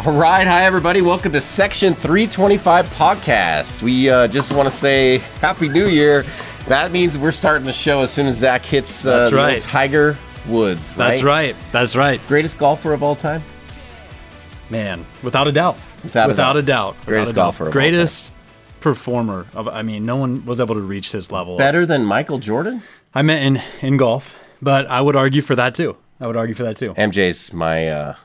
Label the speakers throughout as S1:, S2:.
S1: All right, hi everybody. Welcome to Section 325 podcast. We just want to say Happy New Year. That means we're starting the show as soon as Zach hits the Tiger Woods. Right?
S2: That's right.
S1: Greatest golfer of all time?
S2: Man, without a doubt. Without a doubt.
S1: Greatest golfer of
S2: Greatest performer. No one was able to reach his level.
S1: Better than Michael Jordan?
S2: I meant in golf, but I would argue for that too.
S1: MJ's my...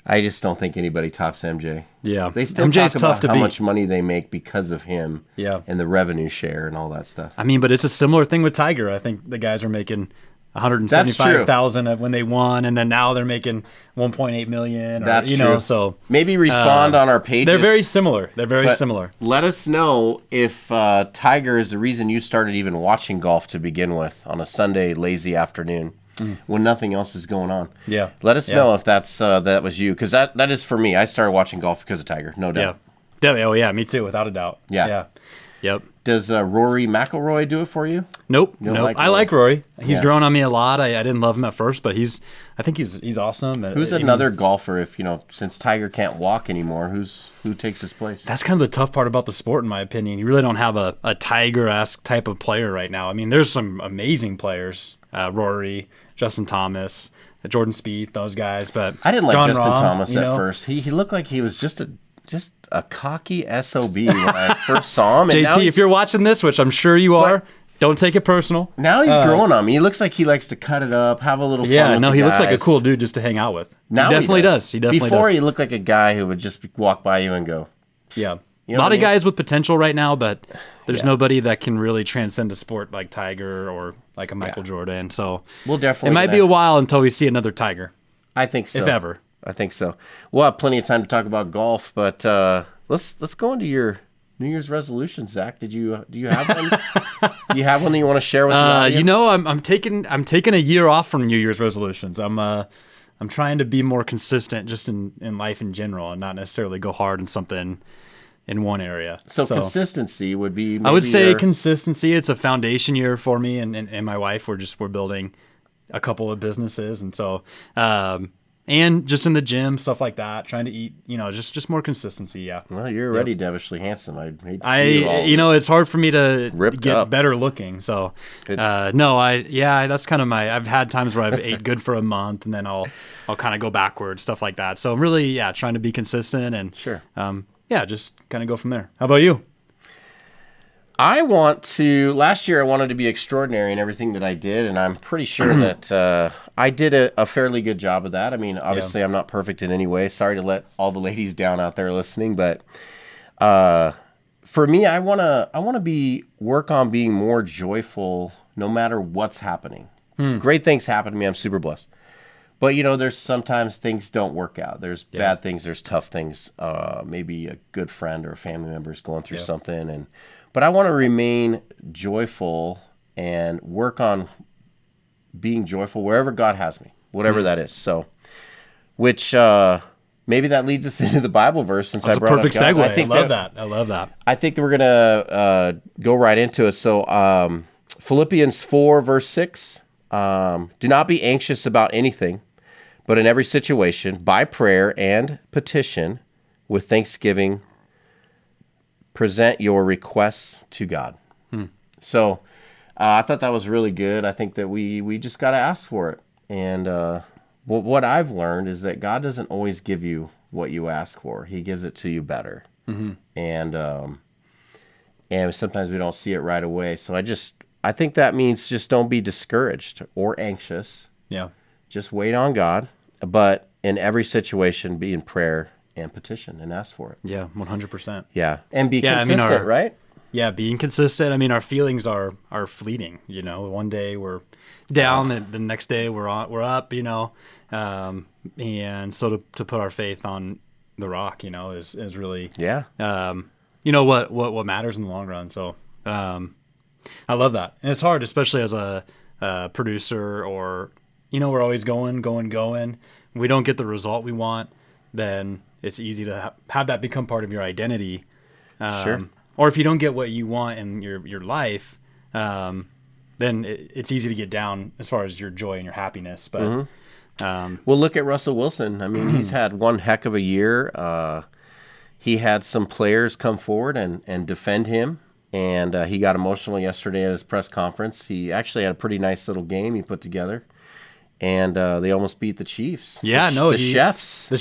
S1: I just don't think anybody tops MJ.
S2: Yeah.
S1: They still
S2: MJ's
S1: talk
S2: tough
S1: about
S2: to
S1: how
S2: beat.
S1: much money they make because of him.
S2: Yeah.
S1: And the revenue share and all that stuff.
S2: I mean, but it's a similar thing with Tiger. I think the guys are making $175,000 when they won, and then now they're making $1.8 million.
S1: That's true.
S2: So
S1: maybe respond on our pages.
S2: They're very similar.
S1: Let us know if Tiger is the reason you started even watching golf to begin with on a Sunday lazy afternoon. When nothing else is going on.
S2: Yeah.
S1: Let us know if that was you, because that is for me. I started watching golf because of Tiger, no doubt.
S2: Yeah. Oh, yeah, me too, without a doubt.
S1: Yeah.
S2: Yep.
S1: Does Rory McIlroy do it for you?
S2: Nope. I like Rory. He's grown on me a lot. I didn't love him at first, but I think he's awesome.
S1: Who's another golfer, since Tiger can't walk anymore, who takes his place?
S2: That's kind of the tough part about the sport, in my opinion. You really don't have a Tiger-esque type of player right now. I mean, there's some amazing players. Rory, Justin Thomas, Jordan Spieth, those guys. But
S1: I didn't like
S2: John
S1: Justin
S2: Rahm,
S1: Thomas at first. He looked like he was just a cocky SOB when I first saw him. And
S2: JT, if you're watching this, which I'm sure you are, don't take it personal.
S1: Now he's growing on me. He looks like he likes to cut it up, have a little fun.
S2: Yeah,
S1: with
S2: he
S1: the
S2: looks like a
S1: guys.
S2: cool dude just to hang out with.
S1: Now
S2: he definitely does.
S1: Before he looked like a guy who would just walk by you and go.
S2: Yeah.
S1: You
S2: a lot of guys with potential right now, but there's nobody that can really transcend a sport like Tiger or like a Michael Jordan. So
S1: we'll definitely.
S2: It might be a while until we see another Tiger.
S1: I think so.
S2: If ever.
S1: I think so. We'll have plenty of time to talk about golf, but let's go into your New Year's resolution, Zach. Do you have one? Do you have one that you want to share with the audience?
S2: I'm taking a year off from New Year's resolutions. I'm trying to be more consistent just in life in general and not necessarily go hard in something in one area.
S1: So consistency would be.
S2: I would say consistency. It's a foundation year for me and my wife. We're building a couple of businesses, and so and just in the gym, stuff like that. Trying to eat, just more consistency. Yeah.
S1: Well, you're already devilishly handsome. I'd hate to see
S2: it's hard for me to get
S1: up.
S2: better looking. So that's kind of I've had times where I've ate good for a month, and then I'll kind of go backwards, stuff like that. So I'm really trying to be consistent and
S1: sure.
S2: Just kind of go from there. How about you?
S1: Last year I wanted to be extraordinary in everything that I did, and I'm pretty sure that I did a fairly good job of that. I mean, obviously I'm not perfect in any way. Sorry to let all the ladies down out there listening, but for me, I want to work on being more joyful no matter what's happening. Great things happen to me. I'm super blessed. But, there's sometimes things don't work out. There's bad things. There's tough things. Maybe a good friend or a family member is going through something. But I want to remain joyful and work on being joyful wherever God has me, whatever that is. So, which maybe that leads us into the Bible verse since
S2: That's
S1: I brought
S2: a perfect
S1: up God.
S2: segue. I love that.
S1: I think that we're going to go right into it. So Philippians 4, verse 6. Do not be anxious about anything, but in every situation, by prayer and petition, with thanksgiving, present your requests to God. So I thought that was really good. I think that we just got to ask for it. And what I've learned is that God doesn't always give you what you ask for. He gives it to you better. And sometimes we don't see it right away. So I think that means just don't be discouraged or anxious.
S2: Yeah.
S1: Just wait on God, but in every situation, be in prayer and petition and ask for it.
S2: Yeah, 100%.
S1: Yeah, and be consistent, right?
S2: Yeah, being consistent. I mean, our feelings are fleeting. One day we're down, the next day we're up. And so to put our faith on the rock, is really what matters in the long run. So I love that, and it's hard, especially as a producer, or we're always going. We don't get the result we want, then it's easy to have that become part of your identity.
S1: Sure.
S2: Or if you don't get what you want in your life, then it's easy to get down as far as your joy and your happiness. But
S1: Well, look at Russell Wilson. I mean, he's had one heck of a year. He had some players come forward and defend him, and he got emotional yesterday at his press conference. He actually had a pretty nice little game he put together, and they almost beat the Chiefs.
S2: Yeah,
S1: the chefs.
S2: The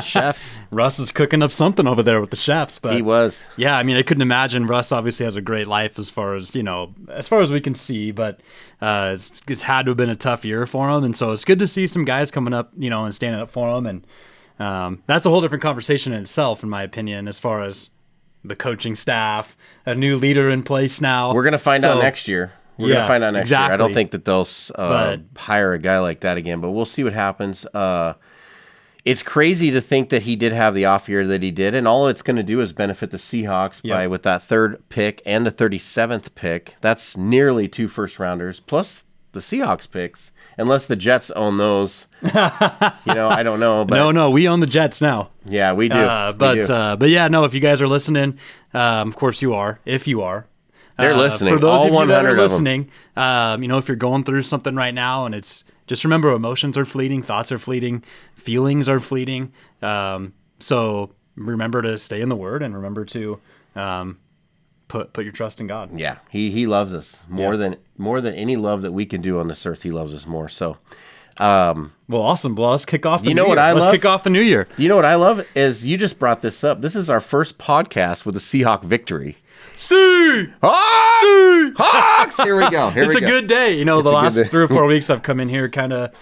S1: chefs.
S2: Russ is cooking up something over there with the chefs. But
S1: he was.
S2: Yeah, I mean, I couldn't imagine. Russ obviously has a great life as far as we can see, but it's had to have been a tough year for him, and so it's good to see some guys coming up, and standing up for him, and that's a whole different conversation in itself, in my opinion, as far as the coaching staff, a new leader in place now.
S1: We're gonna find out next year. We're going to find out next year. I don't think that they'll hire a guy like that again, but we'll see what happens. It's crazy to think that he did have the off year that he did, and all it's going to do is benefit the Seahawks by with that 3rd pick and the 37th pick. That's nearly 2 first-rounders, plus the Seahawks picks, unless the Jets own those. I don't know. But
S2: no, we own the Jets now.
S1: Yeah, we do.
S2: But yeah, no, if you guys are listening, of course you are, if you are.
S1: They're listening.
S2: For those
S1: all
S2: of you that are
S1: 100 of them.
S2: listening, if you're going through something right now, and it's just remember, emotions are fleeting, thoughts are fleeting, feelings are fleeting. So remember to stay in the Word and remember to put your trust in God.
S1: Yeah, he loves us more than any love that we can do on this earth. He loves us more. So,
S2: well, awesome. Well, let's kick off the new
S1: year.
S2: Let's kick off the new year.
S1: You know what I love is you just brought this up. This is our first podcast with a Seahawk victory. Hawks! Here we go.
S2: It's a good day. The last 3 or 4 weeks I've come in here kind of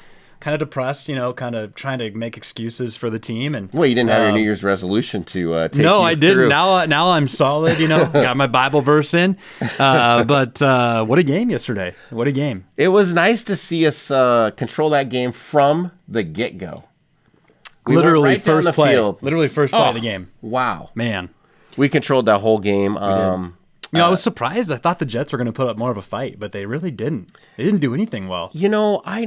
S2: depressed, kind of trying to make excuses for the team. And
S1: well, you didn't have your New Year's resolution to take
S2: No,
S1: you
S2: I didn't.
S1: through.
S2: Now I'm solid, got my Bible verse in. But what a game yesterday. What a game.
S1: It was nice to see us control that game from the get-go.
S2: Literally
S1: right
S2: first play.
S1: Field.
S2: Literally first play of the game.
S1: Wow.
S2: Man.
S1: We controlled that whole game.
S2: I was surprised. I thought the Jets were going to put up more of a fight, but they really didn't. They didn't do anything well.
S1: I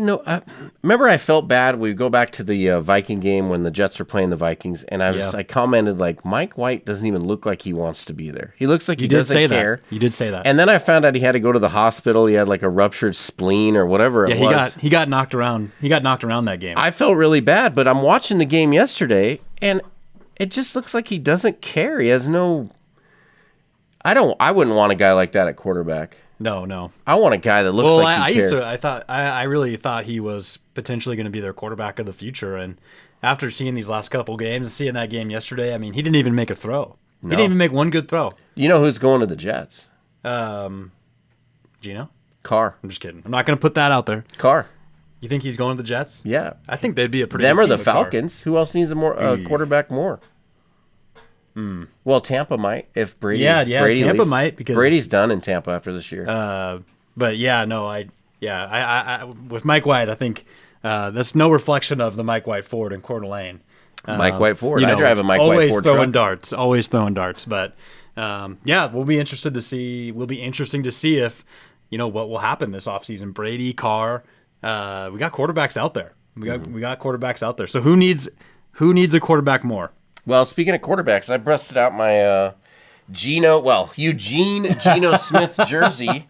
S1: remember I felt bad. We go back to the Viking game when the Jets were playing the Vikings, and I commented like, Mike White doesn't even look like he wants to be there. He looks like he doesn't care.
S2: You did say that.
S1: And then I found out he had to go to the hospital. He had like a ruptured spleen or whatever it was.
S2: He got knocked around. He got knocked around that game.
S1: I felt really bad, but I'm watching the game yesterday, and it just looks like he doesn't care. He has no... I wouldn't want a guy like that at quarterback.
S2: No.
S1: I want a guy that looks like he cares.
S2: I really thought he was potentially going to be their quarterback of the future. And after seeing these last couple games and seeing that game yesterday, I mean, he didn't even make a throw. No. He didn't even make one good throw.
S1: You know who's going to the Jets?
S2: Gino?
S1: Carr.
S2: I'm just kidding. I'm not going to put that out there.
S1: Carr.
S2: You think he's going to the Jets?
S1: Yeah.
S2: I think they'd be a pretty
S1: Them
S2: good
S1: or
S2: team
S1: the Falcons.
S2: Carr.
S1: Who else needs a quarterback more? Well, Tampa might if Brady.
S2: Yeah,
S1: Brady
S2: Tampa
S1: leaves.
S2: might because
S1: Brady's done in Tampa after this year.
S2: But yeah, no, I with Mike White, I think that's no reflection of the Mike White Ford in Coeur d'Alene.
S1: Mike White Ford. I drive a Mike White Ford truck.
S2: Always throwing darts. But we'll be interested to see. Will be interesting to see if what will happen this offseason. Brady, Carr, we got quarterbacks out there. We got quarterbacks out there. So who needs a quarterback more?
S1: Well, speaking of quarterbacks, I busted out my Eugene Geno Smith jersey.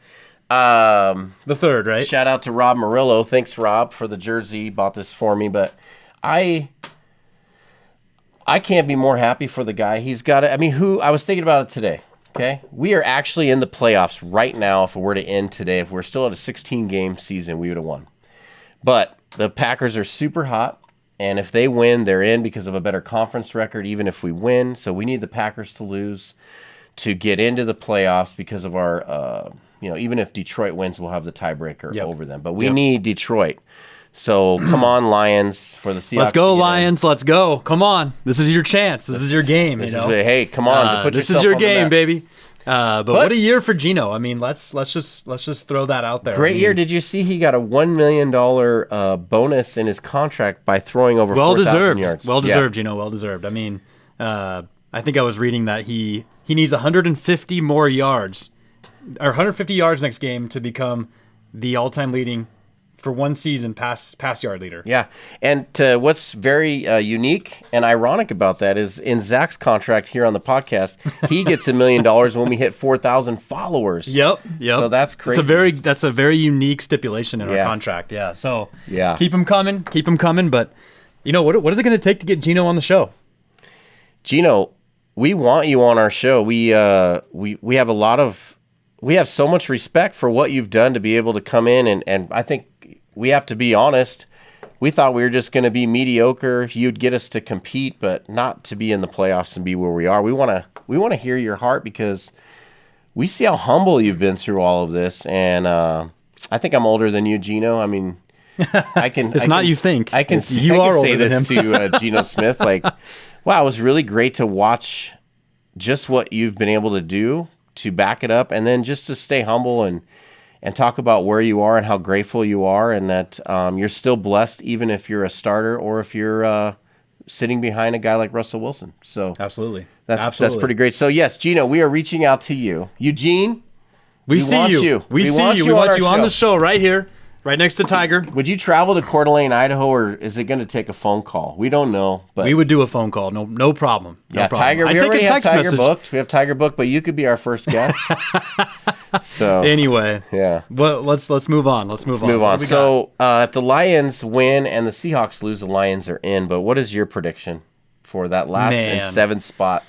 S2: The third, right?
S1: Shout out to Rob Murillo. Thanks, Rob, for the jersey. He bought this for me, but I can't be more happy for the guy. He's got it. I mean, I was thinking about it today. Okay, we are actually in the playoffs right now. If it were to end today, if we're still at a 16-game season, we would have won. But the Packers are super hot. And if they win, they're in because of a better conference record, even if we win. So we need the Packers to lose to get into the playoffs because of our, even if Detroit wins, we'll have the tiebreaker over them. But we need Detroit. So come on, Lions, for the Seahawks.
S2: Let's go, Lions. Let's go. Come on. This is your chance. This is your game.
S1: Hey, come on.
S2: This is your game, baby. But what a year for Geno. I mean, let's just throw that out there.
S1: Great year. Did you see he got a $1 million bonus in his contract by throwing over 4,000 yards?
S2: Well deserved, Geno. Well deserved. I mean, I think I was reading that he needs 150 more yards, or 150 yards next game to become the all-time leading for one season pass yard leader.
S1: Yeah. And what's very unique and ironic about that is in Zach's contract here on the podcast, he gets $1 million when we hit 4,000 followers.
S2: Yep.
S1: So that's crazy.
S2: That's a very unique stipulation in our contract. Yeah. So keep them coming. But what is it going to take to get Gino on the show?
S1: Gino, we want you on our show. We have so much respect for what you've done to be able to come in and I think we have to be honest. We thought we were just going to be mediocre. You'd get us to compete, but not to be in the playoffs and be where we are. We want to hear your heart because we see how humble you've been through all of this. And I think I'm older than you, Gino. I mean, I can.
S2: You think.
S1: I can say this to Gino Smith. Like, wow, it was really great to watch just what you've been able to do to back it up, and then just to stay humble and talk about where you are and how grateful you are, and that you're still blessed even if you're a starter or if you're sitting behind a guy like Russell Wilson. So
S2: absolutely,
S1: that's pretty great. So yes, Gino, we are reaching out to you, Eugene.
S2: We see you. We want you on the show right here. Right next to Tiger.
S1: Would you travel to Coeur d'Alene, Idaho, or is it going to take a phone call? We don't know. But
S2: we would do a phone call. No problem.
S1: Tiger. We already have Tiger booked. We have Tiger booked, but you could be our first guest. So
S2: anyway, But let's move on. Let's move on.
S1: So if the Lions win and the Seahawks lose, the Lions are in. But what is your prediction for that last and 7th spot?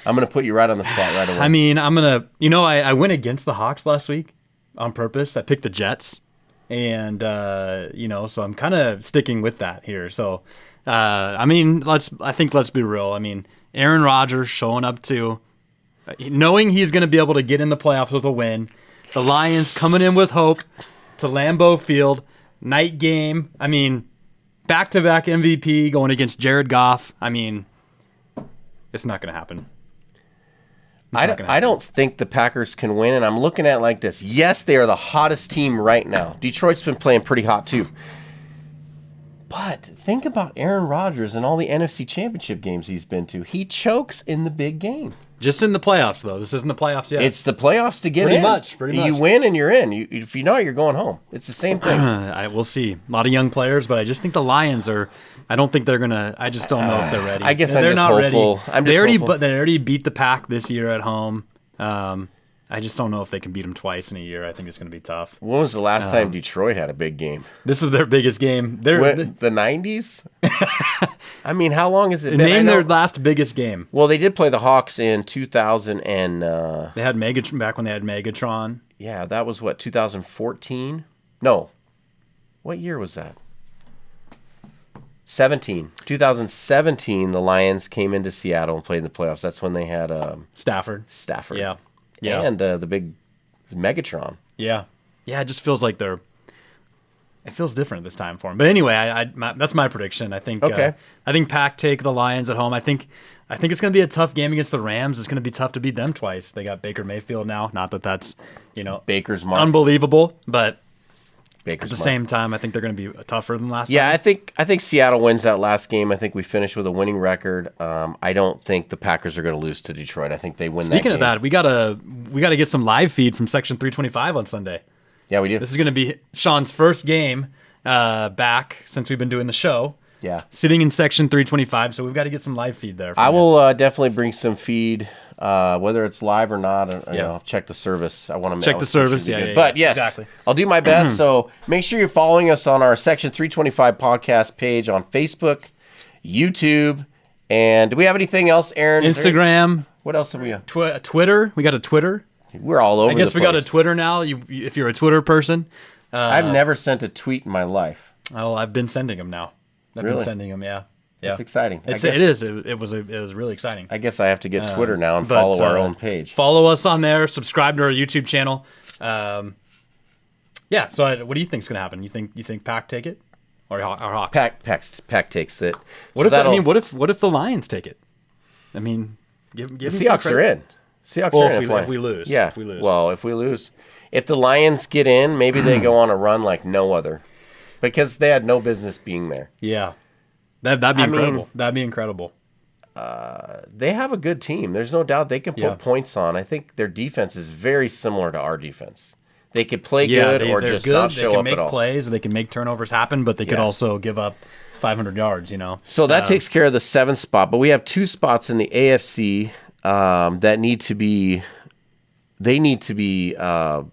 S1: I'm going to put you right on the spot right away.
S2: I mean, I'm going to. I went against the Hawks last week on purpose. I picked the Jets. And, so I'm kind of sticking with that here. So, let's be real. I mean, Aaron Rodgers showing up knowing he's going to be able to get in the playoffs with a win. The Lions coming in with hope to Lambeau Field, night game. I mean, back-to-back MVP going against Jared Goff. I mean, it's not going to happen.
S1: I don't think the Packers can win, and I'm looking at it like this. Yes, they are the hottest team right now. Detroit's been playing pretty hot too. But think about Aaron Rodgers and all the NFC Championship games he's been to. He chokes in the big game.
S2: Just in the playoffs, though. This isn't the playoffs yet.
S1: It's the playoffs to get
S2: in.
S1: Pretty much. You win and you're in. If you know it, you're going home. It's the same thing.
S2: We'll see. A lot of young players, but I just think the Lions are. I don't think they're gonna. I just don't know if they're ready.
S1: I guess they're not hopeful.
S2: Ready. They already beat the Pack this year at home. I just don't know if they can beat them twice in a year. I think it's going to be tough.
S1: When was the last time Detroit had a big game?
S2: This is their biggest game.
S1: The 90s? I mean, how long has it been?
S2: Name their last biggest game.
S1: Well, they did play the Hawks in 2000 and...
S2: they had back when they had Megatron.
S1: Yeah, that was what, 2014? No. What year was that? 2017, the Lions came into Seattle and played in the playoffs. That's when they had...
S2: Stafford.
S1: Yeah. And the big Megatron.
S2: Yeah. It just feels like it feels different this time for them. But anyway, that's my prediction. I think.
S1: Okay.
S2: I think Pack take the Lions at home. I think it's going to be a tough game against the Rams. It's going to be tough to beat them twice. They got Baker Mayfield now. Not that that's
S1: Baker's mark.
S2: Unbelievable, but
S1: Baker's
S2: at the same time, I think they're going to be tougher than last time.
S1: Yeah, I think Seattle wins that last game. I think we finish with a winning record. I don't think the Packers are going to lose to Detroit. I think they win.
S2: Speaking
S1: that game.
S2: of that, we gotta get some live feed from Section 325 on Sunday.
S1: Yeah, we do.
S2: This is going to be Sean's first game back since we've been doing the show.
S1: Yeah,
S2: sitting in Section 325, so we've got to get some live feed there.
S1: I will definitely bring some feed. Whether it's live or not, I'll check the service. I want to
S2: check the service,
S1: But yes,
S2: exactly.
S1: I'll do my best. So make sure you're following us on our Section 325 podcast page on Facebook, YouTube, and do we have anything else, Aaron?
S2: Instagram.
S1: What else have we got?
S2: Twitter. We got a Twitter.
S1: We're all over.
S2: I guess we got a Twitter now. If you're a Twitter person,
S1: I've never sent a tweet in my life.
S2: Oh, I've been sending them now. I've been sending them. Yeah.
S1: It's exciting.
S2: It is. It was really exciting.
S1: I guess I have to get Twitter now and follow our own page.
S2: Follow us on there. Subscribe to our YouTube channel. So what do you think is going to happen? You think Pack take it, or Hawks?
S1: Pack takes it.
S2: What if the Lions take it? I mean, give
S1: the Seahawks are in. Seahawks are in
S2: if we lose.
S1: Yeah.
S2: If we lose.
S1: Well, if we lose, if the Lions get in, maybe they go on a run like no other, because they had no business being there.
S2: Yeah. That'd be incredible. That'd be incredible.
S1: They have a good team. There's no doubt they can put points on. I think their defense is very similar to our defense. They could play good or
S2: they're
S1: just
S2: good.
S1: not
S2: They
S1: show
S2: can
S1: up
S2: make
S1: at all.
S2: plays. They can make turnovers happen, but they could
S1: Yeah.
S2: also give up 500 yards.
S1: So that takes care of the 7th spot, but we have 2 spots in the AFC that need to be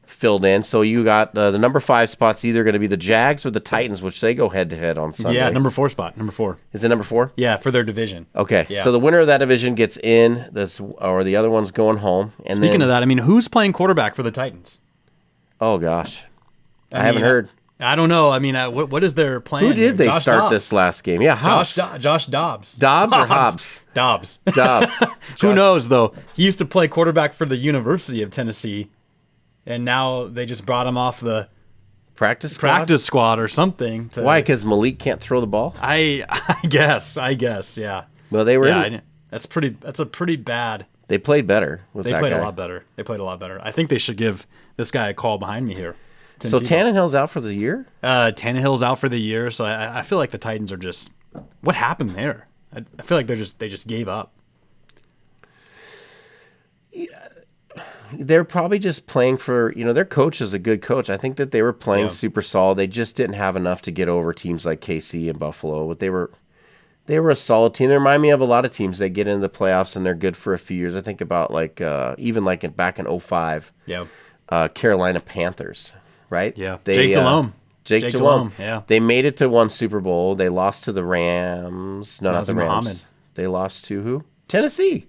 S1: filled in. So you got the number 5 spot's either going to be the Jags or the Titans, which they go head to head on Sunday.
S2: Yeah, number 4 spot. Number 4.
S1: Is it number 4?
S2: Yeah, for their division.
S1: Okay,
S2: Yeah.
S1: so the winner of that division gets in, or the other one's going home. And
S2: Speaking of that, I mean, who's playing quarterback for the Titans?
S1: Oh gosh, I haven't heard.
S2: I don't know. I mean, what is their plan?
S1: Who did they
S2: Josh
S1: start
S2: Dobbs.
S1: this last game? Yeah, Hobbs.
S2: Josh Dobbs.
S1: Dobbs or Hobbs?
S2: Dobbs.
S1: Dobbs.
S2: Who knows though? He used to play quarterback for the University of Tennessee, and now they just brought him off the
S1: Practice
S2: squad or something.
S1: Why? Because Malik can't throw the ball?
S2: I guess. Yeah.
S1: Well, they were.
S2: Yeah. That's a pretty bad.
S1: They played better with
S2: They
S1: that
S2: played
S1: guy.
S2: a lot better. I think they should give this guy a call behind me here. Tim
S1: So
S2: Tebow.
S1: Tannehill's out for the year?
S2: Tannehill's out for the year, so I feel like the Titans are just. What happened there? I feel like they just gave up.
S1: They're probably just playing for, their coach is a good coach. I think that they were playing super solid. They just didn't have enough to get over teams like KC and Buffalo. But they were a solid team. They remind me of a lot of teams that get into the playoffs and they're good for a few years. I think about even back in 2005,
S2: Yeah.
S1: Carolina Panthers, right?
S2: Yeah.
S1: Jake
S2: Delhomme.
S1: Jake Delhomme.
S2: Yeah.
S1: They made it to one Super Bowl. They lost to the Rams. No, not the Rams.
S2: Muhammad.
S1: They lost to who? Tennessee.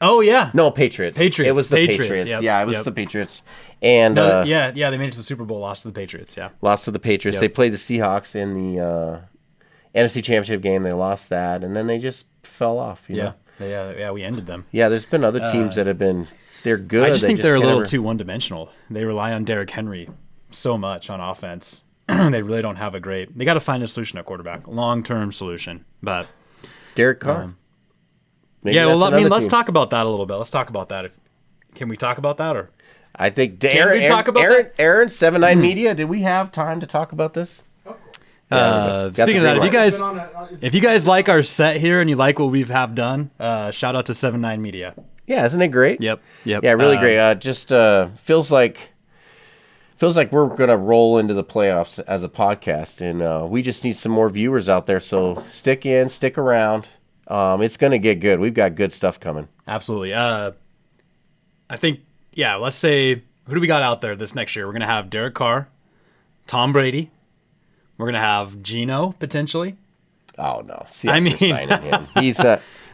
S2: Oh yeah.
S1: No, Patriots.
S2: Patriots.
S1: It was the
S2: Patriots,
S1: Patriots.
S2: yep,
S1: Yeah, it was
S2: yep.
S1: the Patriots. And
S2: They made it to the Super Bowl, lost to the Patriots. Yeah.
S1: lost to the Patriots.
S2: Yep.
S1: They played the Seahawks in the NFC Championship game. They lost that, and then they just fell off. You know?
S2: Yeah. We ended them.
S1: Yeah, there's been other teams that have been. They're good.
S2: I just think they're a
S1: can't
S2: little
S1: ever-
S2: too one-dimensional. They rely on Derrick Henry so much on offense. They really don't have a great. They got to find a solution at quarterback, long-term solution. But
S1: Derek Carr. Maybe
S2: yeah, well,
S1: that's
S2: I mean,
S1: another
S2: let's
S1: team.
S2: talk about that a little bit. Let's talk about that. Can we talk about that or?
S1: I think
S2: Can we talk about that?
S1: Aaron 79 Media. Did we have time to talk about this? Got
S2: Speaking of
S1: the
S2: that,
S1: green
S2: if you guys like our set here and you like what we have done, shout out to 79 Media.
S1: Yeah, isn't it great?
S2: Yep.
S1: Yeah, really great. Just feels like we're gonna roll into the playoffs as a podcast, and we just need some more viewers out there. So stick around. It's gonna get good. We've got good stuff coming.
S2: Absolutely. I think, let's say, who do we got out there this next year? We're going to have Derek Carr, Tom Brady. We're going to have Geno, potentially.
S1: Oh, no.
S2: I
S1: Signing him. He's,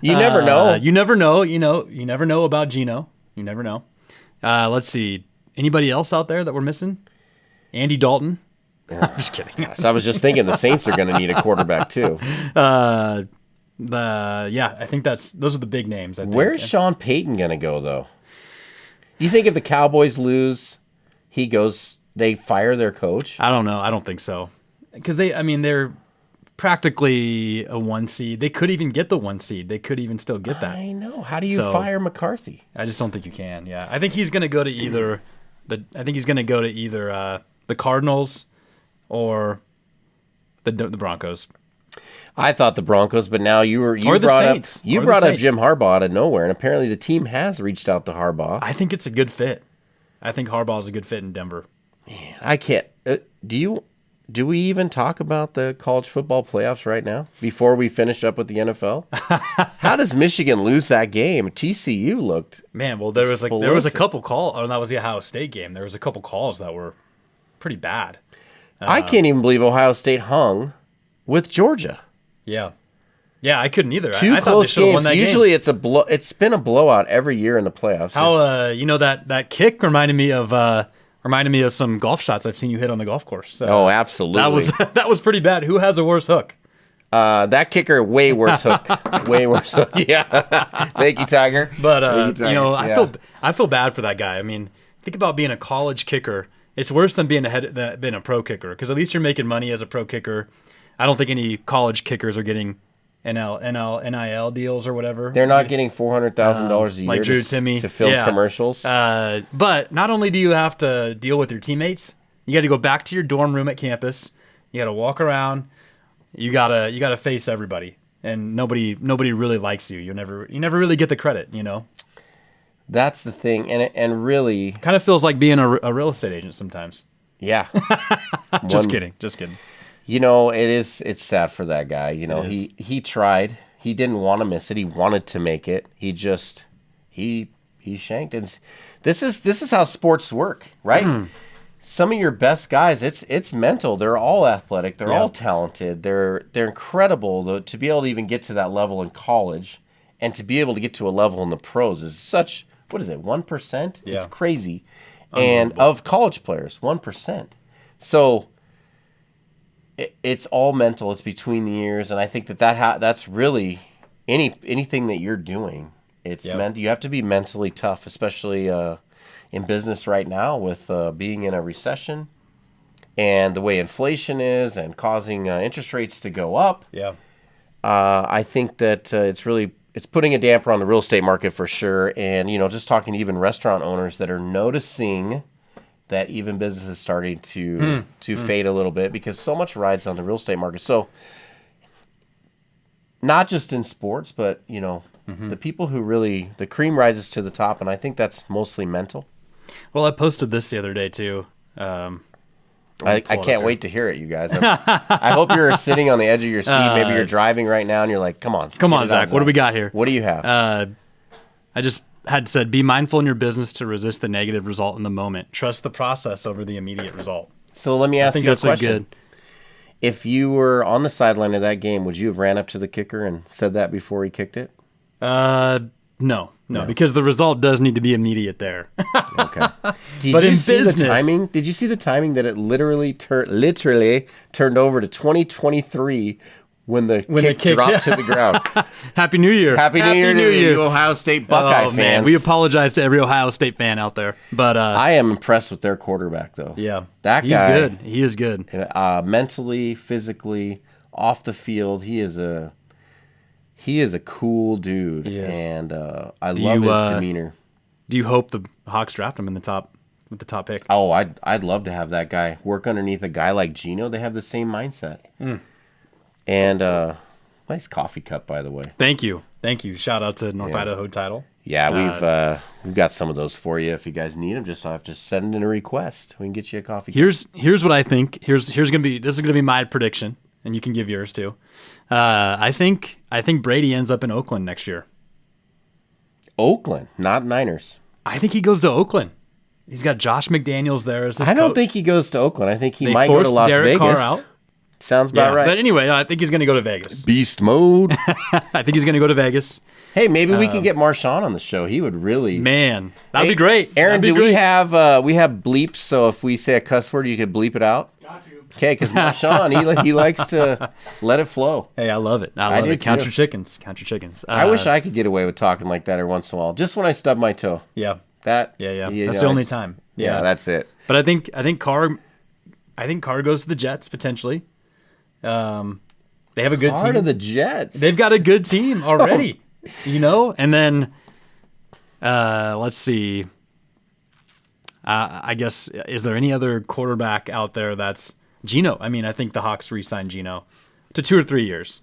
S1: you never know.
S2: You never know. You never know about Geno. You never know. Let's see. Anybody else out there that we're missing? Andy Dalton. I'm just kidding.
S1: Gosh, I was just thinking the Saints are going to need a quarterback, too.
S2: I think those are the big names. I think.
S1: Where's Sean Payton going to go, though? You think if the Cowboys lose, they fire their coach?
S2: I don't know. I don't think so. Because they're practically a 1 seed. They could even get the 1 seed. They could even still get that.
S1: I know. How do you fire McCarthy?
S2: I just don't think you can. Yeah, I think he's going to go to either the Cardinals or the Broncos.
S1: I thought the Broncos, but now you
S2: Or the
S1: brought
S2: Saints.
S1: up you
S2: Or the
S1: brought up
S2: Saints.
S1: Jim Harbaugh out of nowhere, and apparently the team has reached out to Harbaugh.
S2: I think it's a good fit. I think Harbaugh is a good fit in Denver.
S1: I can't. Do we even talk about the college football playoffs right now before we finish up with the NFL? How does Michigan lose that game? TCU looked.
S2: Man, well there was a
S1: explosive.
S2: couple calls. Oh, that was the Ohio State game. There was a couple calls that were pretty bad.
S1: I can't even believe Ohio State hung with Georgia.
S2: Yeah, I couldn't either.
S1: Two
S2: I thought they
S1: close
S2: should have won
S1: games.
S2: that
S1: Usually
S2: game.
S1: it's been a blowout every year in the playoffs.
S2: How that kick reminded me of some golf shots I've seen you hit on the golf course.
S1: Oh, absolutely.
S2: That was pretty bad. Who has a worse hook?
S1: That kicker, way worse hook. Way worse hook. Yeah. Thank you, Tiger.
S2: But
S1: Thank you, Tiger. Yeah.
S2: I feel bad for that guy. I mean, think about being a college kicker. It's worse than being a pro kicker, because at least you're making money as a pro kicker. I don't think any college kickers are getting NIL deals or whatever.
S1: They're not getting $400,000 a year
S2: like Drew Timme.
S1: to film commercials.
S2: But not only do you have to deal with your teammates, you got to go back to your dorm room at campus. You got to walk around. You gotta face everybody, and nobody really likes you. You never really get the credit.
S1: That's the thing, and really,
S2: Kind of feels like being a real estate agent sometimes.
S1: yeah.
S2: Just kidding.
S1: You know, it's sad for that guy. You know,
S2: It is.
S1: he tried. He didn't want to miss it. He wanted to make it. He shanked. And this is how sports work, right? Some of your best guys, it's mental. They're all athletic. They're all talented. They're incredible to be able to even get to that level in college, and to be able to get to a level in the pros is such. What is it? 1%?
S2: Yeah.
S1: It's crazy. And of college players, 1%. So it's all mental. It's between the ears, and I think that's really anything that you're doing. It's you have to be mentally tough, especially in business right now with being in a recession and the way inflation is and causing interest rates to go up.
S2: Yeah.
S1: I think that it's putting a damper on the real estate market for sure. And, just talking to even restaurant owners that are noticing that even business is starting to fade a little bit because so much rides on the real estate market. So not just in sports, but, the people who really, the cream rises to the top. And I think that's mostly mental.
S2: Well, I posted this the other day too.
S1: I can't wait to hear it, you guys. I hope you're sitting on the edge of your seat. Maybe you're driving right now and you're like, come on,
S2: Zach. What do we got here?
S1: What do you have?
S2: I just had said, be mindful in your business to resist the negative result in the moment. Trust the process over the immediate result.
S1: So let me ask you a question.
S2: Good.
S1: If you were on the sideline of that game, would you have ran up to the kicker and said that before he kicked it?
S2: No, because the result does need to be immediate there.
S1: Okay.
S2: But in business,
S1: the timing? Did you see the timing that it literally turned over to 2023 when the kick dropped to the ground?
S2: Happy New Year!
S1: Happy New Year to you Ohio State Buckeye fans.
S2: Man, we apologize to every Ohio State fan out there, but
S1: I am impressed with their quarterback, though.
S2: Yeah,
S1: that guy.
S2: Good. He is good.
S1: Mentally, physically, off the field, he is a cool dude, and I love his demeanor.
S2: Do you hope the Hawks draft him with the top pick?
S1: Oh, I'd love to have that guy work underneath a guy like Geno. They have the same mindset. And nice coffee cup, by the way.
S2: Thank you. Shout out to North Idaho Title.
S1: Yeah, we've got some of those for you if you guys need them. Just have to send in a request. We can get you a coffee cup.
S2: Here's what I think. This is gonna be my prediction, and you can give yours too. I think Brady ends up in Oakland next year.
S1: Oakland, not Niners.
S2: I think he goes to Oakland. He's got Josh McDaniels there as his coach.
S1: I don't think he goes to Oakland. I think he might go to Las Vegas. Carr out. Sounds about right.
S2: But anyway, I think he's going to go to Vegas.
S1: Beast mode.
S2: I think he's going to go to Vegas.
S1: Hey, maybe we can get Marshawn on the show. He would really.
S2: Man, that'd be great.
S1: Aaron, we have bleeps? So if we say a cuss word, you could bleep it out.
S3: Got you.
S1: Okay, because Marshawn, he likes to let it flow.
S2: Hey, I love it. I love it. Count your chickens.
S1: I wish I could get away with talking like that every once in a while, just when I stub my toe.
S2: Yeah.
S1: That.
S2: Yeah. That's the only time.
S1: Yeah, that's it.
S2: But I think Carr goes to the Jets potentially. They have a good team.
S1: Part of the Jets.
S2: They've got a good team already, And then, let's see. I guess, is there any other quarterback out there that's Geno? I mean, I think the Hawks re-signed Geno to 2 or 3 years.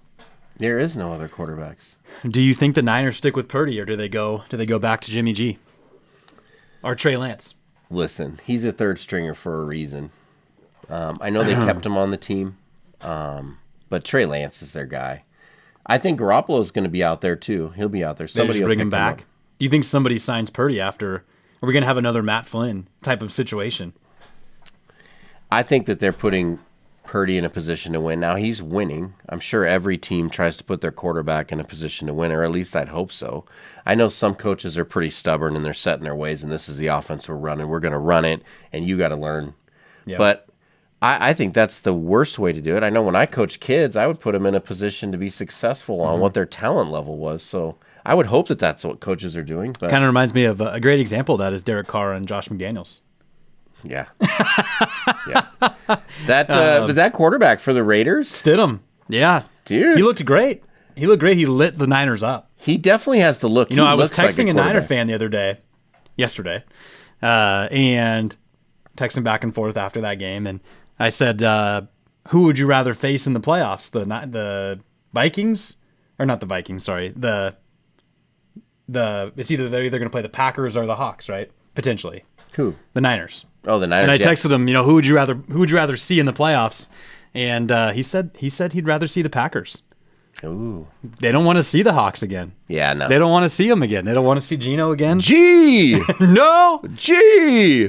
S1: There is no other quarterbacks.
S2: Do you think the Niners stick with Purdy, or do they go back to Jimmy G or Trey Lance?
S1: Listen, he's a third stringer for a reason. I know they kept him on the team. But Trey Lance is their guy. I think Garoppolo's going to be out there too. He'll be out there. Somebody will
S2: bring
S1: pick
S2: him back. Do you think somebody signs Purdy after? Are we going to have another Matt Flynn type of situation?
S1: I think that they're putting Purdy in a position to win. Now he's winning. I'm sure every team tries to put their quarterback in a position to win, or at least I'd hope so. I know some coaches are pretty stubborn and they're set in their ways, and this is the offense we're running. We're going to run it, and you got to learn. Yeah. But I think that's the worst way to do it. I know when I coach kids, I would put them in a position to be successful on what their talent level was. So I would hope that that's what coaches are doing. But
S2: kind of reminds me of a great example of that is Derek Carr and Josh McDaniels.
S1: Yeah. Yeah. But that quarterback for the Raiders?
S2: Stidham. Yeah.
S1: Dude.
S2: He looked great. He lit the Niners up.
S1: He definitely has the look.
S2: I was texting a Niner fan the other day, yesterday, and texting back and forth after that game, and I said, who would you rather face in the playoffs? The Vikings? Or not the Vikings, sorry. The it's either they're either going to play the Packers or the Hawks, right? Potentially.
S1: Who?
S2: The Niners.
S1: Oh, the Niners.
S2: And I texted him, who would you rather see in the playoffs? And he said he'd rather see the Packers.
S1: Ooh.
S2: They don't want to see the Hawks again.
S1: Yeah, no.
S2: They don't want to see them again. They don't want to see Geno again.
S1: No.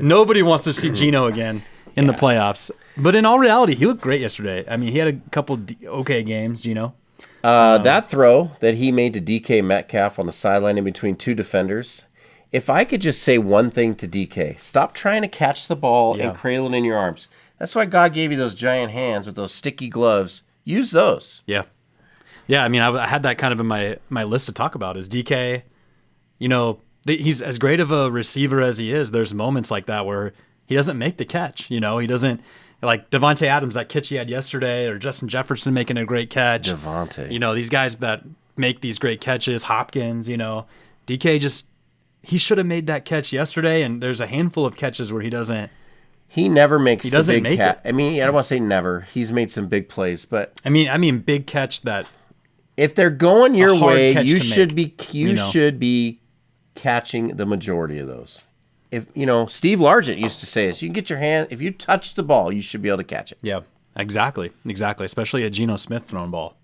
S2: Nobody wants to see Geno again in the playoffs. But in all reality, he looked great yesterday. I mean, he had a couple okay games, Geno.
S1: That throw that he made to DK Metcalf on the sideline in between two defenders. If I could just say one thing to DK, stop trying to catch the ball and cradle it in your arms. That's why God gave you those giant hands with those sticky gloves. Use those.
S2: Yeah. Yeah, I mean, I had that kind of in my list to talk about is DK, he's as great of a receiver as he is. There's moments like that where he doesn't make the catch. He doesn't, like Devontae Adams, that catch he had yesterday, or Justin Jefferson making a great catch.
S1: Devontae.
S2: These guys that make these great catches, Hopkins, DK he should have made that catch yesterday, and there's a handful of catches where he doesn't.
S1: He never makes
S2: he doesn't
S1: the big
S2: make
S1: catch.
S2: it.
S1: I mean, I don't want to say never. He's made some big plays, but
S2: I mean big catch that.
S1: If they're going your way, you should
S2: be
S1: catching the majority of those. If Steve Largent used to say this, you can get your hand if you touch the ball, you should be able to catch it.
S2: Yeah, exactly, especially a Geno Smith thrown ball.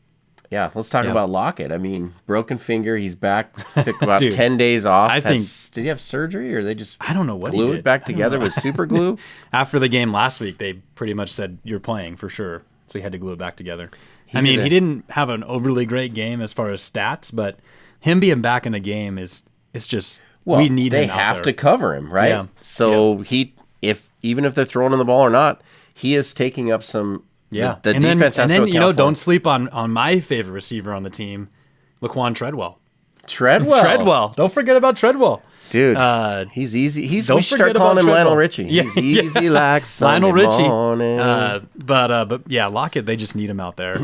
S1: Yeah, let's talk about Lockett. I mean, broken finger, he's back. Took about 10 days off. Did he have surgery, or they just
S2: I don't know what
S1: glue
S2: he did.
S1: it back together with super glue?
S2: After the game last week, they pretty much said you're playing for sure, so he had to glue it back together. He didn't have an overly great game as far as stats, but him being back in the game it's just we need him out there. They have
S1: to cover him, right?
S2: Yeah.
S1: So even if they're throwing him the ball or not, he is taking up some.
S2: Yeah,
S1: the defense has to account for
S2: don't
S1: him.
S2: sleep on my favorite receiver on the team, Laquan Treadwell.
S1: Treadwell.
S2: Don't forget about Treadwell.
S1: Dude, he's easy. We should start
S2: calling
S1: him
S2: Treadwell.
S1: Lionel Richie. He's easy like Sunday
S2: Lionel Richie.
S1: morning.
S2: But yeah, Lockett, they just need him out there.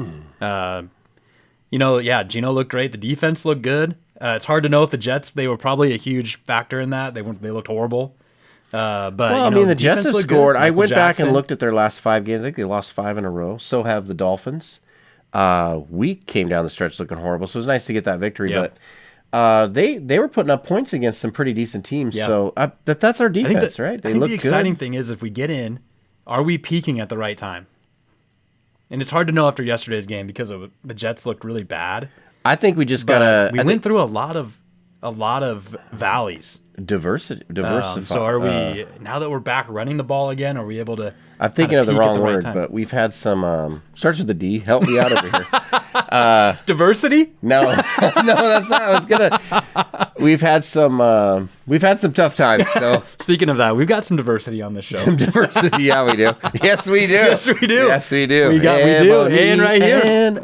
S2: Geno looked great. The defense looked good. It's hard to know if the Jets, they were probably a huge factor in that. They looked horrible.
S1: The Jets have scored. I went back and looked at their last 5 games. I think they lost 5 in a row. So have the Dolphins. We came down the stretch looking horrible, so it was nice to get that victory.
S2: Yeah.
S1: But they were putting up points against some pretty decent teams. Yeah. So that's our defense, right?
S2: I think the exciting thing is if we get in, are we peaking at the right time? And it's hard to know after yesterday's game because the Jets looked really bad.
S1: I think we just gotta.
S2: We went through a lot of valleys.
S1: Diversify.
S2: So are we now that we're back running the ball again? Are we able to?
S1: I'm thinking of the wrong word, but we've had some. Starts with a D. Help me out over here.
S2: Diversity?
S1: No, that's not. I was gonna. We've had some tough times. So
S2: speaking of that, we've got some diversity on this show.
S1: Some diversity, yeah, we do. Yes, we do.
S2: Yes, we do.
S1: Yes, we do.
S2: We do. And right here.
S1: And,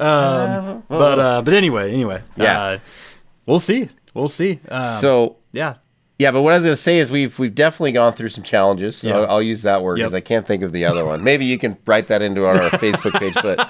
S2: but anyway.
S1: Yeah.
S2: We'll see.
S1: Yeah, but what I was going to say is we've definitely gone through some challenges. So
S2: Yeah.
S1: I'll use that word because I can't think of the other one. Maybe you can write that into our Facebook page. But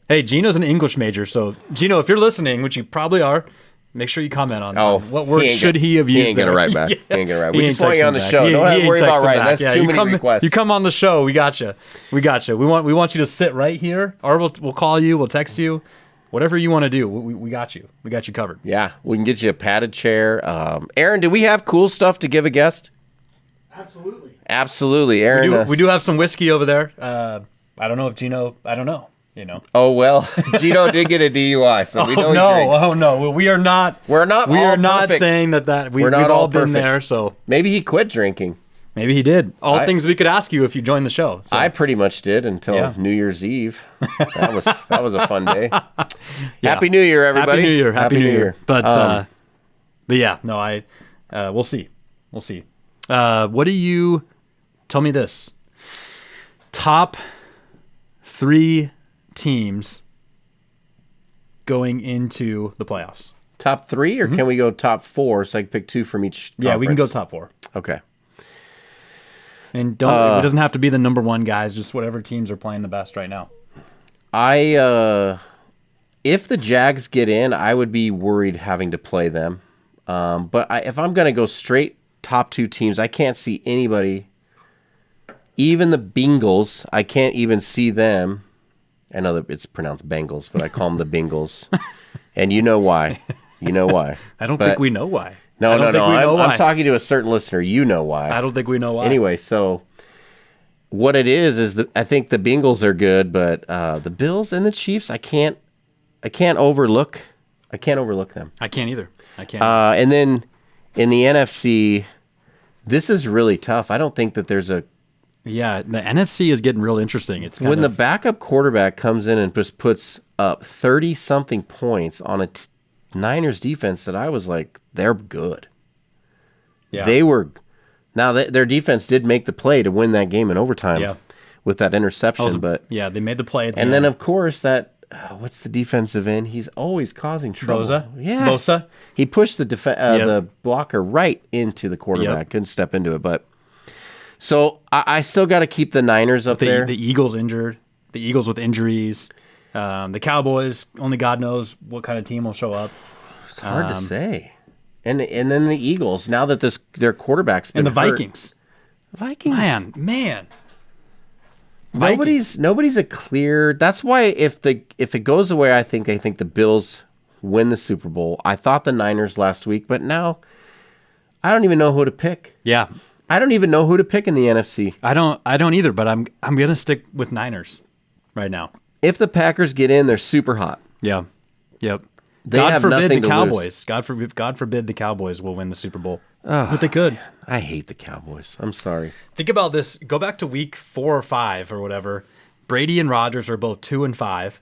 S2: hey, Gino's an English major, so Gino, if you're listening, which you probably are, make sure you comment on what word should he have used.
S1: He ain't going to write back.
S2: Yeah.
S1: He ain't going to write. We just want you on the show. Don't have to worry about writing. That's too many requests.
S2: You come on the show. We got you. We want you to sit right here, or we'll call you. We'll text you. Whatever you want to do, we got you. We got you covered.
S1: Yeah, we can get you a padded chair. Aaron, do we have cool stuff to give a guest? Absolutely, Aaron.
S2: We do have some whiskey over there. I don't know if Gino. I don't know.
S1: Oh well, Gino did get a DUI, so we know he drinks.
S2: Oh no, well, we are not.
S1: We are not
S2: saying that we've
S1: not
S2: all
S1: all
S2: been
S1: perfect.
S2: there. So
S1: maybe he quit drinking.
S2: Maybe he did. All things we could ask you if you joined the show. So.
S1: I pretty much did until New Year's Eve. That was a fun day. Happy New Year, everybody!
S2: Happy New Year! But yeah, no, we'll see. What do you tell me this? Top 3 teams going into the playoffs.
S1: Top 3, or can we go top 4? So I can pick 2 from each.
S2: Yeah, we can go top 4.
S1: Okay.
S2: And it doesn't have to be the number 1 guys, just whatever teams are playing the best right now.
S1: If the Jags get in, I would be worried having to play them. But if I'm going to go straight top 2 teams, I can't see anybody. Even the Bengals, I can't even see them. I know that it's pronounced Bengals, but I call them the Bengals. And you know why. You know why.
S2: I don't
S1: But-
S2: think we know why.
S1: No,
S2: I don't think we know why.
S1: I'm talking to a certain listener. You know why.
S2: I don't think we know why.
S1: Anyway, so what it is that I think the Bengals are good, but the Bills and the Chiefs, I can't overlook them.
S2: I can't either. I can't.
S1: And then in the NFC, this is really tough. I don't think that there's a
S2: Yeah, the NFC is getting real interesting. It's kind
S1: when the
S2: of,
S1: backup quarterback comes in and just puts up 30-something points on a Niners defense that I was like, they're good.
S2: yeah.
S1: They were. Now, their defense did make the play to win that game in overtime
S2: Yeah.
S1: with that interception.
S2: Also-
S1: but
S2: yeah, they made the play at the
S1: And
S2: end.
S1: then, of course, what's the defensive end? He's always causing trouble.
S2: Bosa?
S1: Yes.
S2: Bosa?
S1: He pushed the
S2: Yep.
S1: the blocker right into the quarterback.
S2: Yep.
S1: Couldn't step into it. But so I still got to keep the Niners up there.
S2: The Eagles injured. The Eagles with injuries. The Cowboys, only God knows what kind of team will show up.
S1: It's hard to say. And then the Eagles, now that their quarterback's been
S2: And the
S1: hurt.
S2: Vikings.
S1: Vikings.
S2: Man.
S1: Nobody's a clear. That's why if it goes away, I think the Bills win the Super Bowl. I thought the Niners last week, but now I don't even know who to pick.
S2: Yeah.
S1: I don't even know who to pick in the NFC.
S2: I don't either, but I'm gonna stick with Niners right now.
S1: If the Packers get in, they're super hot.
S2: Yeah. Yep.
S1: They
S2: God
S1: have
S2: forbid
S1: nothing
S2: the
S1: to
S2: Cowboys. God forbid the Cowboys will win the Super Bowl. But they could.
S1: I hate the Cowboys. I'm sorry.
S2: Think about this. Go back to week 4 or 5 or whatever. Brady and Rodgers are both 2-5,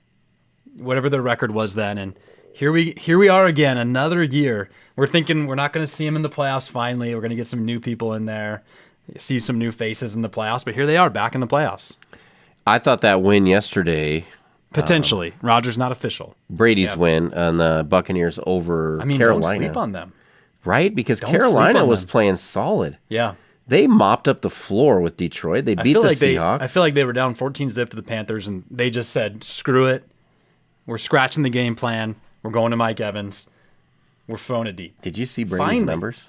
S2: whatever their record was then. And here we are again, another year. We're thinking we're not going to see them in the playoffs finally. We're going to get some new people in there, see some new faces in the playoffs. But here they are back in the playoffs.
S1: I thought that win yesterday,
S2: Potentially. Rodgers not official.
S1: Brady's win on the Buccaneers over
S2: I mean,
S1: Carolina.
S2: don't sleep on them.
S1: Right? Because
S2: Don't sleep
S1: Carolina
S2: on
S1: was
S2: them.
S1: playing solid.
S2: Yeah.
S1: They mopped up the floor with Detroit. They beat the Seahawks.
S2: I feel like they were down 14-0 to the Panthers, and they just said, "Screw it, we're scratching the game plan. We're going to Mike Evans. We're throwing it deep."
S1: Did you see Brady's
S2: Finally.
S1: numbers?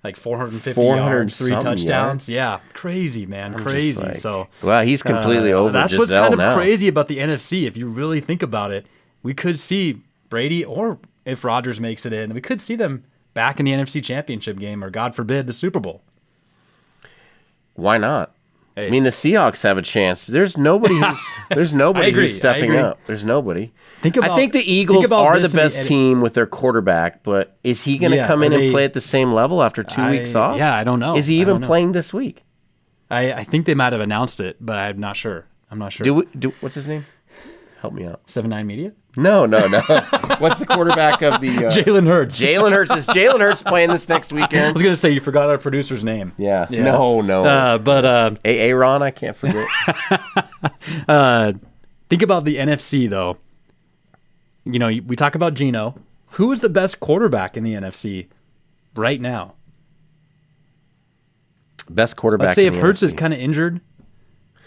S2: Like 450
S1: 400
S2: yards, 3
S1: something
S2: touchdowns. Yeah, crazy, man,
S1: I'm
S2: crazy.
S1: just like,
S2: So
S1: well, he's completely over
S2: that's
S1: Giselle
S2: what's kind of
S1: now.
S2: crazy about the NFC. If you really think about it, we could see Brady, or if Rodgers makes it in, we could see them back in the NFC Championship game, or God forbid, the Super Bowl.
S1: Why not?
S2: Hey.
S1: I mean, the Seahawks have a chance. There's nobody
S2: I agree,
S1: who's stepping
S2: I agree.
S1: up. There's nobody.
S2: Think about,
S1: I think the
S2: think
S1: Eagles
S2: about
S1: are the
S2: this in
S1: best team with their quarterback, but is he going to
S2: Yeah,
S1: come in
S2: are
S1: and
S2: they-
S1: play at the same level after 2 weeks off?
S2: Yeah, I don't know.
S1: Is he
S2: I
S1: even
S2: don't know.
S1: playing this week?
S2: I think they might have announced it, but I'm not sure. I'm not sure.
S1: What's his name? Help me out.
S2: 7-9 Media?
S1: No. What's the quarterback of the
S2: Jalen Hurts.
S1: Jalen Hurts? Is Jalen Hurts playing this next
S2: I
S1: weekend?
S2: was going to say you forgot our producer's name.
S1: Yeah. No.
S2: But
S1: Aaron, I can't forget.
S2: think about the NFC, though. You know, we talk about Geno. Who is the best quarterback in the NFC right now?
S1: Best quarterback.
S2: Let's say
S1: in
S2: if
S1: the
S2: Hurts is
S1: NFC.
S2: kind of injured,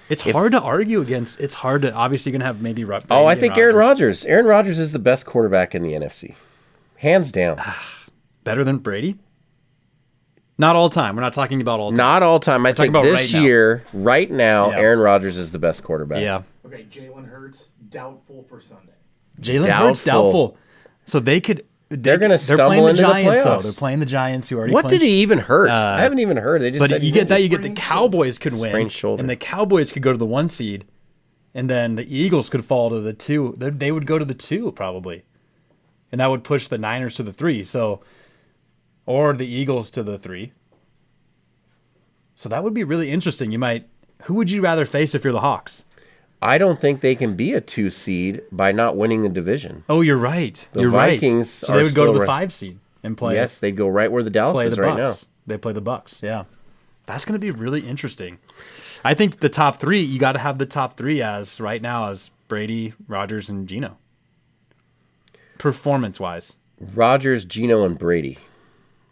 S2: it's hard to argue against. It's hard to, obviously, you're going to have maybe Brady
S1: Oh, I
S2: and
S1: think Aaron Rodgers. Aaron Rodgers is the best quarterback in the NFC. Hands down.
S2: Better than Brady? Not all time. We're not talking about all time.
S1: Not all time. I
S2: talking
S1: think
S2: about
S1: this
S2: right now.
S1: year, right now,
S2: Yeah.
S1: Aaron Rodgers is the best quarterback.
S2: Yeah.
S3: Okay, Jalen Hurts, doubtful for Sunday.
S2: Jalen Hurts, doubtful. So they could.
S1: They're gonna
S2: They're
S1: stumble
S2: playing the
S1: into the
S2: Giants, though.
S1: playoffs.
S2: They're playing the Giants, who already.
S1: What did
S2: clinched.
S1: he even hurt? I haven't even heard. They just
S2: But
S1: said
S2: you
S1: he's
S2: get that. You
S1: injured.
S2: get the Cowboys could win,
S1: Sprained shoulder.
S2: and the Cowboys could go to the 1 seed, and then the Eagles could fall to the 2. They would go to the 2 probably, and that would push the Niners to the 3. So, or the Eagles to the 3. So that would be really interesting. Who would you rather face if you're the Hawks?
S1: I don't think they can be a 2 seed by not winning the division.
S2: Oh, you're right.
S1: The
S2: You're
S1: Vikings
S2: right. So
S1: are
S2: they would go to
S1: still
S2: the
S1: right-
S2: 5 seed and play.
S1: Yes, they'd go right where the Dallas
S2: play
S1: is
S2: the
S1: right
S2: Bucks.
S1: now.
S2: They play the Bucks. Yeah, that's going to be really interesting. I think the top 3. You got to have the top 3 as right now as Brady, Rodgers, and Geno. Performance wise,
S1: Rodgers, Geno, and Brady.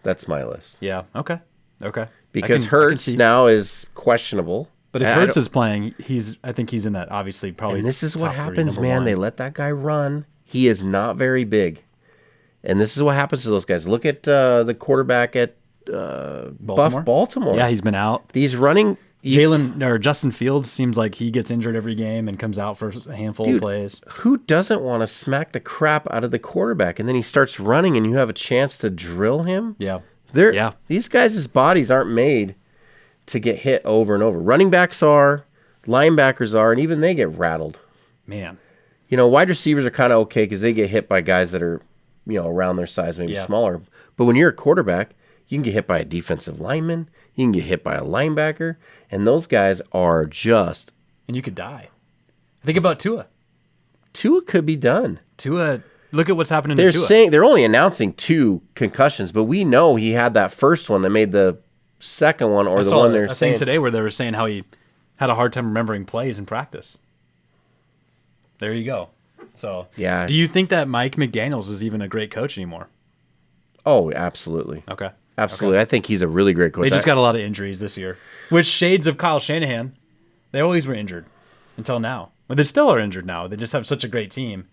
S1: That's my list.
S2: yeah. Okay.
S1: Because
S2: I can
S1: Hurts
S2: see-
S1: now is questionable.
S2: But if
S1: I
S2: Hurts
S1: don't-
S2: is playing, I think he's in that. Obviously, probably.
S1: And this is what
S2: top 3,
S1: happens,
S2: number
S1: man.
S2: 1.
S1: They let that guy run. He is not very big. And this is what happens to those guys. Look at the quarterback at
S2: Baltimore.
S1: Baltimore.
S2: Yeah, he's been out.
S1: These running
S2: Justin Fields seems like he gets injured every game and comes out for a handful of plays.
S1: Who doesn't want to smack the crap out of the quarterback and then he starts running and you have a chance to drill him?
S2: Yeah.
S1: These guys' bodies aren't made to get hit over and over. Running backs are, linebackers are, and even they get rattled.
S2: Man.
S1: Wide receivers are kind of okay because they get hit by guys that are, around their size, maybe smaller. But when you're a quarterback, you can get hit by a defensive lineman. You can get hit by a linebacker. And those guys are just...
S2: And you could die. Think about Tua.
S1: Tua could be done.
S2: Tua, look at what's happening to Tua.
S1: They're only announcing 2 concussions, but we know he had that first one that made the second one or the one they're saying. I
S2: think today where they were saying how he had a hard time remembering plays in practice. There you go. So,
S1: yeah.
S2: Do you think that Mike McDaniels is even a great coach anymore?
S1: Oh, absolutely.
S2: Okay.
S1: Absolutely. Okay. I think he's a really great coach.
S2: They just got a lot of injuries this year, which shades of Kyle Shanahan. They always were injured until now. But they still are injured now. They just have such a great team.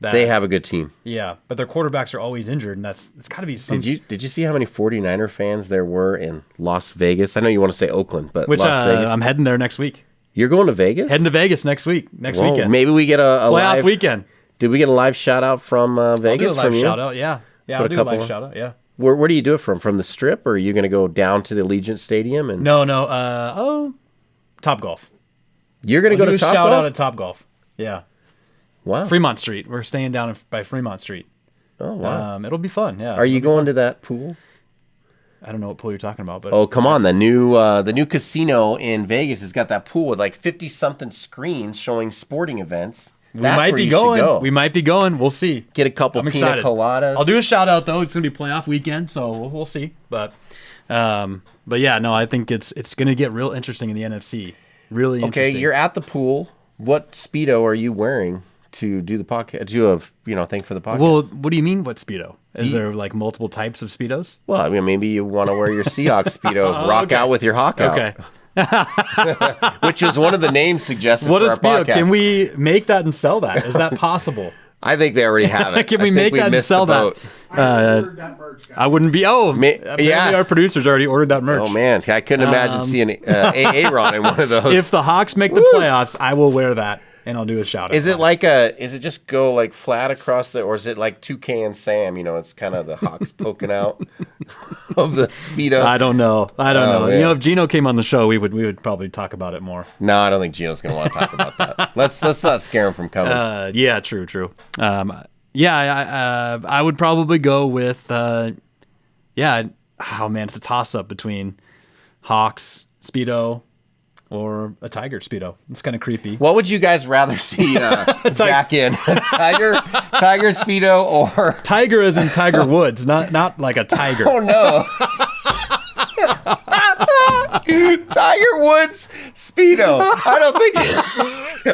S1: They have a good team.
S2: Yeah, but their quarterbacks are always injured, and it's got to be some...
S1: Did you see how many 49er fans there were in Las Vegas? I know you want to say Oakland, but Las Vegas.
S2: I'm heading there next week.
S1: You're going to Vegas?
S2: Heading to Vegas next weekend.
S1: Maybe we get a
S2: playoff
S1: live
S2: weekend.
S1: Did we get a live shout out from Vegas?
S2: I'll do a live shout out. Yeah, I'll do a live shout out. Yeah.
S1: Where do you do it from? From the Strip, or are you going to go down to the Allegiant Stadium? And
S2: No. Topgolf.
S1: You're going to go to Topgolf?
S2: Shout out at Topgolf. Yeah.
S1: Wow.
S2: Fremont Street. We're staying down by Fremont Street.
S1: Oh wow.
S2: It'll be fun. Yeah.
S1: Are you going to that pool?
S2: I don't know what pool you're talking about, but
S1: come on, the new casino in Vegas has got that pool with like 50-something screens showing sporting events.
S2: We might be going. We might be going. We'll see.
S1: Get a couple pina coladas.
S2: I'll do a shout out though. It's gonna be playoff weekend, so we'll see. But yeah, no, I think it's gonna get real interesting in the NFC. Really interesting.
S1: Okay, you're at the pool. What Speedo are you wearing to do the podcast? Do a thing for the podcast?
S2: Well, what do you mean? What Speedo? Is there like multiple types of Speedos?
S1: Well, I mean, maybe you want to wear your Seahawks Speedo, rock out with your hawk out.
S2: Okay.
S1: Which was one of the names suggested for our podcast.
S2: Can we make that and sell that? Is that possible?
S1: I think they already have it.
S2: Can we make that and sell that? I wouldn't be. Apparently our producers already ordered that merch.
S1: Oh man, I couldn't imagine seeing Aaron in one of those.
S2: If the Hawks make the playoffs, I will wear that and I'll do a shout out.
S1: Is it just go like flat across or is it like Toucan Sam? It's kind of the Hawks poking out of the Speedo.
S2: I don't know. Man. If Gino came on the show, we would probably talk about it more.
S1: No, I don't think Gino's going to want to talk about that. Let's not scare him from coming.
S2: Yeah, true. I would probably go with it's a toss up between Hawks Speedo or a Tiger Speedo. It's kind of creepy.
S1: What would you guys rather see Zach in? Tiger Speedo or...
S2: Tiger as in Tiger Woods, not like a tiger.
S1: Oh, no. Tiger Woods Speedo. I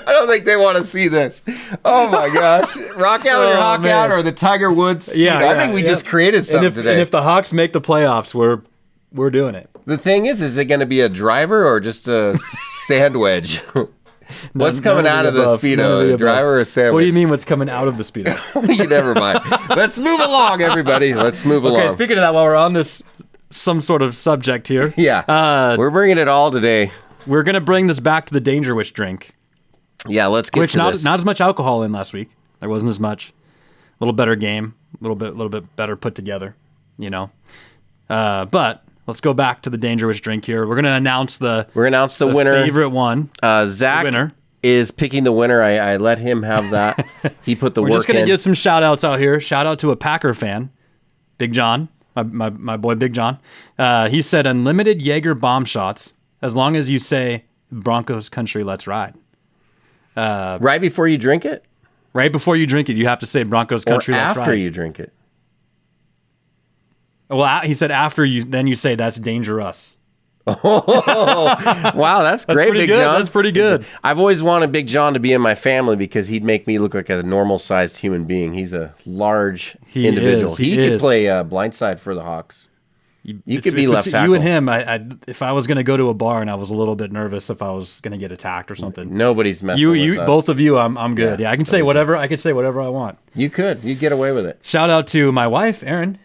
S1: don't think they want to see this. Oh, my gosh. Rock out with your hawk out or the Tiger Woods Speedo. Yeah, I think we just created something today.
S2: And if the Hawks make the playoffs, we're doing it.
S1: The thing is it going to be a driver or just a sand wedge? What's coming out of the Speedo? A driver or a sand wedge?
S2: What do you mean what's coming out of the Speedo?
S1: You never mind. Let's move along, everybody. Let's move along.
S2: Okay, speaking of that, while we're on this some sort of subject here.
S1: Yeah, we're bringing it all today.
S2: We're going to bring this back to the Danger Wish drink.
S1: Yeah, let's get to this.
S2: Not as much alcohol in last week. There wasn't as much. A little better game. A little bit better put together, But... let's go back to the Danger Wish drink here. We're going to announce the
S1: winner.
S2: Favorite one.
S1: Zach is picking the winner. I let him have that. He put the work in.
S2: We're just going to give some shout outs out here. Shout out to a Packer fan, Big John, my boy Big John. He said unlimited Jaeger bomb shots as long as you say Broncos country, let's ride.
S1: Right before you drink it?
S2: Right before you drink it, you have to say Broncos country, let's ride.
S1: After you drink it?
S2: Well, he said after you say that's dangerous.
S1: Oh, wow, that's great, Big John.
S2: That's pretty good.
S1: I've always wanted Big John to be in my family because he'd make me look like a normal-sized human being. He's a large individual. He could play blindside for the Hawks. You could be left tackle.
S2: You and him, if I was going to go to a bar and I was a little bit nervous if I was going to get attacked or something.
S1: Nobody's messing with us.
S2: Both of you, I'm good. Yeah, I can say whatever. I could say whatever I want.
S1: You could. You'd get away with it.
S2: Shout out to my wife, Erin.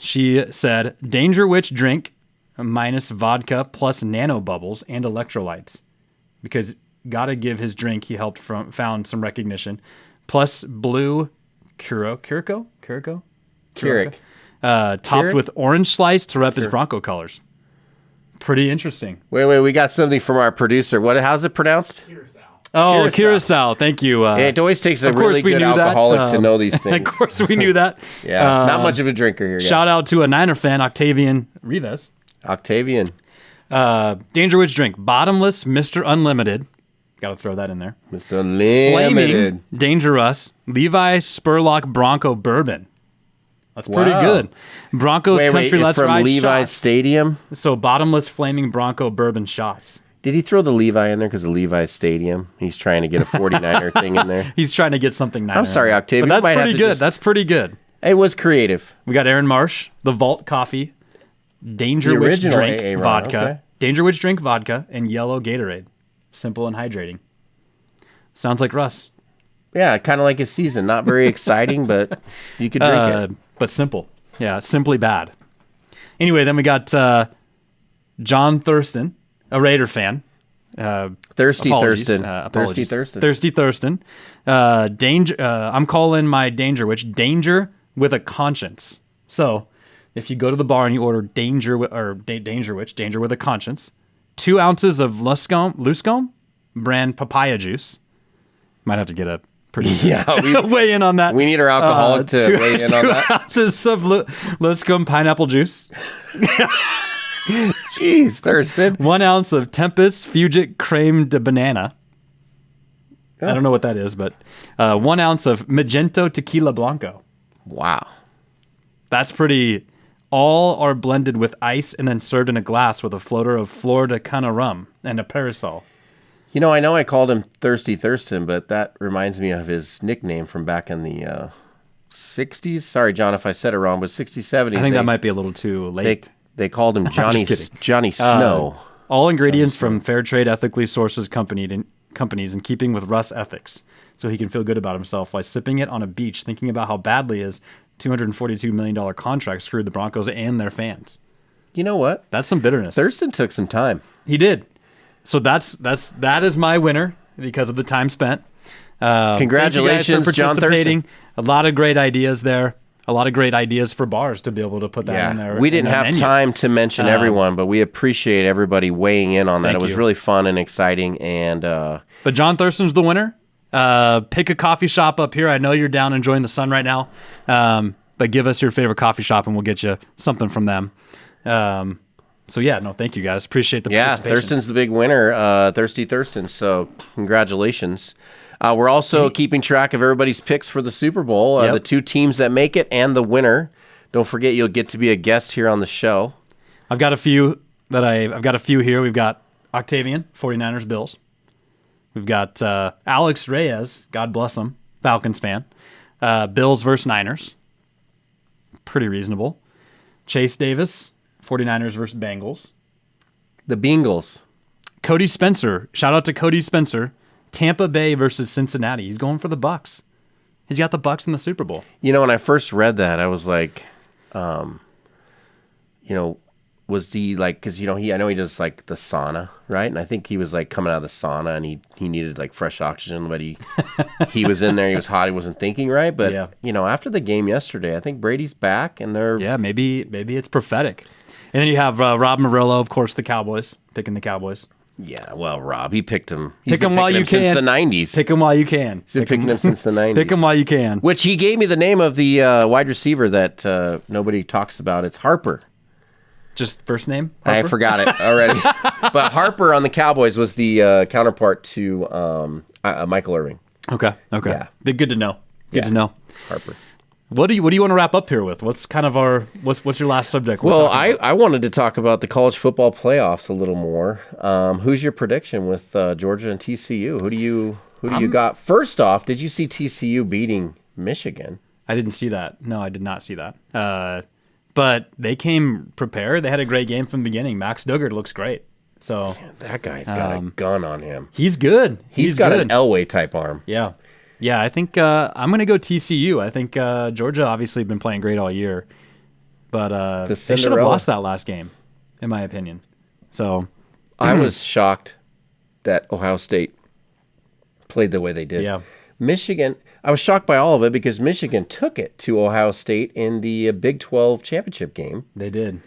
S2: She said, Danger Witch drink, minus vodka plus nano bubbles and electrolytes, because gotta give his drink he helped found some recognition. Plus blue Curacao,
S1: Keurig.
S2: topped with orange slice to rep his Bronco colors. Pretty interesting.
S1: Wait, we got something from our producer. How's it pronounced?
S3: Curacao.
S2: Oh, Curacao. Thank you.
S1: It always takes a really good alcoholic to know these things.
S2: Of course, we knew that.
S1: Yeah, not much of a drinker here.
S2: Shout out to a Niner fan, Octavian Rivas.
S1: Octavian.
S2: Danger Witch drink, bottomless Mr. Unlimited. Got to throw that in there.
S1: Mr. Unlimited.
S2: Flaming Dangerous Levi Spurlock Bronco Bourbon. That's pretty good. Broncos Country Let's
S1: from
S2: Ride
S1: Levi's
S2: shots.
S1: Stadium?
S2: So bottomless Flaming Bronco Bourbon shots.
S1: Did he throw the Levi in there because of Levi's Stadium? He's trying to get a 49er thing in there.
S2: He's trying to get something Niner.
S1: I'm sorry, Octavian.
S2: But that's pretty good. That's pretty good.
S1: It was creative.
S2: We got Aaron Marsh, the Vault Coffee, Danger
S1: The
S2: Witch
S1: original
S2: drink
S1: AA Ron,
S2: vodka,
S1: okay.
S2: Danger Witch drink vodka, and yellow Gatorade. Simple and hydrating. Sounds like Russ.
S1: Yeah, kind of like his season. Not very exciting, but you could drink it.
S2: But simple. Yeah, simply bad. Anyway, then we got John Thurston, a Raider fan.
S1: Thirsty
S2: Apologies.
S1: Thurston.
S2: Apologies.
S1: Thirsty Thurston.
S2: Thirsty Thurston. Danger. I'm calling my Danger Witch Danger with a Conscience. So, if you go to the bar and you order Danger with a Conscience, 2 ounces of Luscombe brand papaya juice. Might have to get a producer
S1: Yeah,
S2: weigh in on that.
S1: we need our alcoholic to weigh in on that.
S2: 2 ounces of Luscombe pineapple juice.
S1: Jeez, Thurston.
S2: 1 ounce of Tempest Fugit creme de banana. I don't know what that is, but 1 ounce of Magento tequila blanco.
S1: Wow.
S2: That's pretty. All are blended with ice and then served in a glass with a floater of Florida Cana rum and a parasol.
S1: You know I called him Thirsty Thurston, but that reminds me of his nickname from back in the 60s. Sorry, John, if I said it wrong, but 60s, 70s.
S2: I think that might be a little too late.
S1: They called him Johnny Snow.
S2: All ingredients from fair trade, ethically sourced companies in keeping with Russ ethics, so he can feel good about himself while sipping it on a beach, thinking about how badly his $242 million contract screwed the Broncos and their fans.
S1: You know what?
S2: That's some bitterness.
S1: Thurston took some time.
S2: He did. So that is my winner because of the time spent.
S1: Congratulations,
S2: for
S1: John
S2: participating.
S1: Thurston.
S2: A lot of great ideas there. A lot of great ideas for bars to be able to put that in there.
S1: We didn't have time to mention everyone, but we appreciate everybody weighing in on that. It was really fun and exciting. And
S2: but John Thurston's the winner. Pick a coffee shop up here. I know you're down enjoying the sun right now, but give us your favorite coffee shop and we'll get you something from them. So yeah, no, thank you guys. Appreciate the participation.
S1: Thurston's the big winner, Thirsty Thurston. So congratulations. We're also keeping track of everybody's picks for the Super Bowl, the 2 teams that make it and the winner. Don't forget, you'll get to be a guest here on the show.
S2: I've got a few here. We've got Octavian, 49ers, Bills. We've got Alex Reyes, God bless him, Falcons fan. Bills versus Niners. Pretty reasonable. Chase Davis, 49ers versus Bengals.
S1: The Bengals.
S2: Cody Spencer. Shout out to Cody Spencer. Tampa Bay versus Cincinnati. He's going for the Bucks. He's got the Bucks in the Super Bowl.
S1: You know, when I first read that, I was like, was he like, because, I know he does like the sauna, right? And I think he was like coming out of the sauna and he needed like fresh oxygen, but he was in there, he was hot, he wasn't thinking right. But, after the game yesterday, I think Brady's back and they're...
S2: Yeah, maybe it's prophetic. And then you have Rob Murillo, of course, the Cowboys, picking the Cowboys.
S1: Yeah, well, Rob, he picked him.
S2: Pick him while you can.
S1: Since the 90s.
S2: Pick him while you can.
S1: He's been picking him since the 90s.
S2: Pick him while you can.
S1: Which he gave me the name of the wide receiver that nobody talks about. It's Harper.
S2: Just first name?
S1: Harper? I forgot it already. But Harper on the Cowboys was the counterpart to Michael Irving.
S2: Okay. Yeah. Good to know. Good to know.
S1: Harper.
S2: What do you want to wrap up here with? What's kind of what's your last subject?
S1: Well, I wanted to talk about the college football playoffs a little more. Who's your prediction with Georgia and TCU? Who do you got? First off, did you see TCU beating Michigan?
S2: I didn't see that. No, I did not see that. But they came prepared. They had a great game from the beginning. Max Duggar looks great. So
S1: that guy's got a gun on him.
S2: He's good.
S1: He's got an Elway type arm.
S2: Yeah. Yeah, I think I'm going to go TCU. I think Georgia obviously been playing great all year, but they should have lost that last game. in my opinion. So
S1: I was shocked that Ohio State played the way they did.
S2: Yeah.
S1: Michigan, I was shocked by all of it because Michigan took it to Ohio State in the Big 12 championship game.
S2: they did.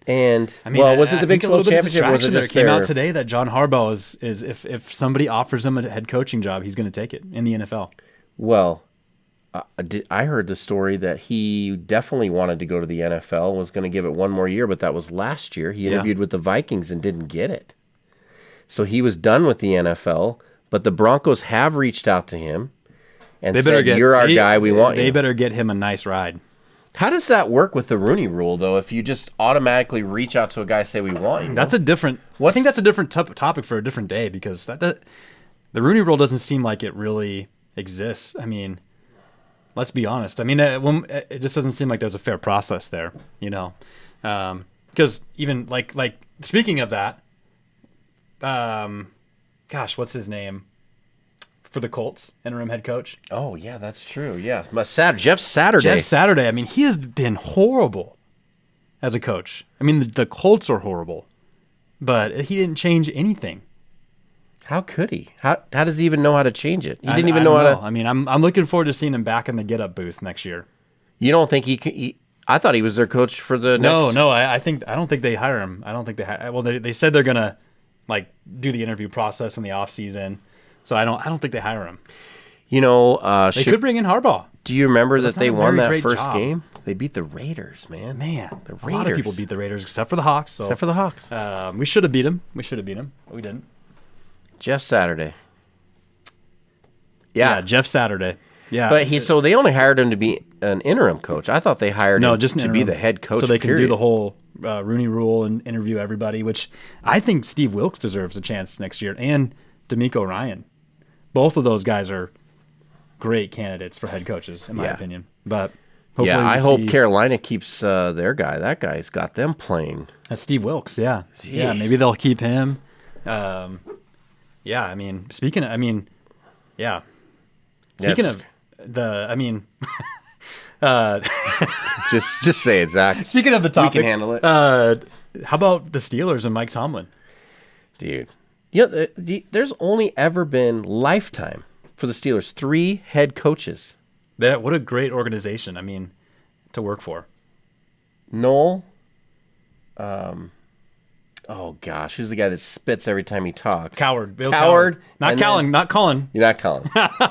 S1: And,
S2: I mean,
S1: was it
S2: I
S1: the Big
S2: think a little
S1: 12
S2: bit of
S1: championship or was it
S2: distraction there.
S1: just
S2: It came out
S1: their...
S2: today that John Harbaugh is if somebody offers him a head coaching job, he's going to take it in the NFL.
S1: Well, I heard the story that he definitely wanted to go to the NFL and was going to give it one more year, but that was last year. He interviewed with the Vikings and didn't get it. So he was done with the NFL, but the Broncos have reached out to him and said, you're our guy, we want you.
S2: They better get him a nice ride.
S1: How does that work with the Rooney Rule, though, if you just automatically reach out to a guy and say, we want you?
S2: That's a different... I think that's a different topic for a different day because the Rooney Rule doesn't seem like it really exists. I mean, let's be honest. I mean, it just doesn't seem like there's a fair process there, you know? Because even, like speaking of that, gosh, what's his name? For the Colts, interim head coach.
S1: Oh, yeah, that's true. Yeah. Jeff Saturday.
S2: Jeff Saturday. I mean, he has been horrible as a coach. I mean, the Colts are horrible, but he didn't change anything.
S1: How could he? How does he even know how to change it? He didn't even know how to...
S2: I mean, I'm looking forward to seeing him back in the get-up booth next year.
S1: You don't think he can... I thought he was their coach for the next...
S2: No, I don't think they hire him. I don't think well, they said they're going to like do the interview process in the off season. So I don't think they hire him.
S1: You know,
S2: they could bring in Harbaugh.
S1: Do you remember that they won that first
S2: game?
S1: They beat the Raiders, man.
S2: The Raiders. A lot of people beat the Raiders except for the Hawks. So,
S1: except for the Hawks.
S2: We should have beat them. But we didn't.
S1: Jeff Saturday.
S2: Yeah, Jeff Saturday. Yeah,
S1: but so they only hired him to be an interim coach. I thought they hired him to be the head coach.
S2: So they can do the whole Rooney Rule and interview everybody. Which I think Steve Wilkes deserves a chance next year, and D'Amico Ryan. Both of those guys are great candidates for head coaches, in my opinion. But hopefully
S1: I hope Carolina keeps their guy. That guy's got them playing.
S2: That's Steve Wilkes. Yeah,
S1: Jeez.
S2: Yeah. Maybe they'll keep him. I mean, speaking of
S1: just say it, Zach.
S2: Speaking of the topic,
S1: we can handle it.
S2: How about the Steelers and Mike Tomlin?
S1: Dude. Yeah, there's only ever been lifetime for the Steelers 3 head coaches.
S2: What a great organization! I mean, to work for.
S1: Noel. Oh gosh, who's the guy that spits every time he talks?
S2: Coward. Bill
S1: Coward.
S2: Not Colin. Not Colin.
S1: You're not Colin.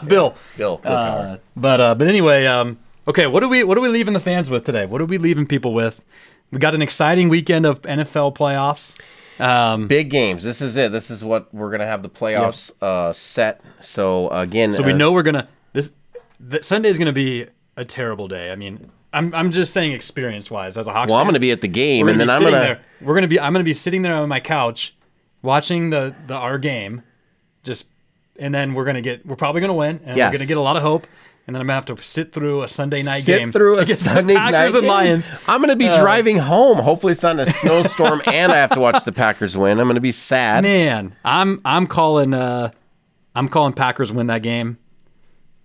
S2: Bill.
S1: Bill Coward.
S2: But anyway, okay. What are we leaving the fans with today? What are we leaving people with? We got an exciting weekend of NFL playoffs.
S1: Big games. This is it. This is what we're gonna have the playoffs set. So again,
S2: we know we're gonna Sunday is gonna be a terrible day. I mean, I'm just saying experience wise as a Hawks fan.
S1: I'm gonna be at the game, and then I'm
S2: gonna be sitting there on my couch watching our game, and then we're probably gonna win, and we're gonna get a lot of hope. And then I'm going to have to sit through a Sunday night game.
S1: Sit through a Sunday night
S2: Packers and
S1: game.
S2: Lions.
S1: I'm going to be driving home. Hopefully it's not in a snowstorm and I have to watch the Packers win. I'm going to be sad.
S2: Man, I'm calling Packers win that game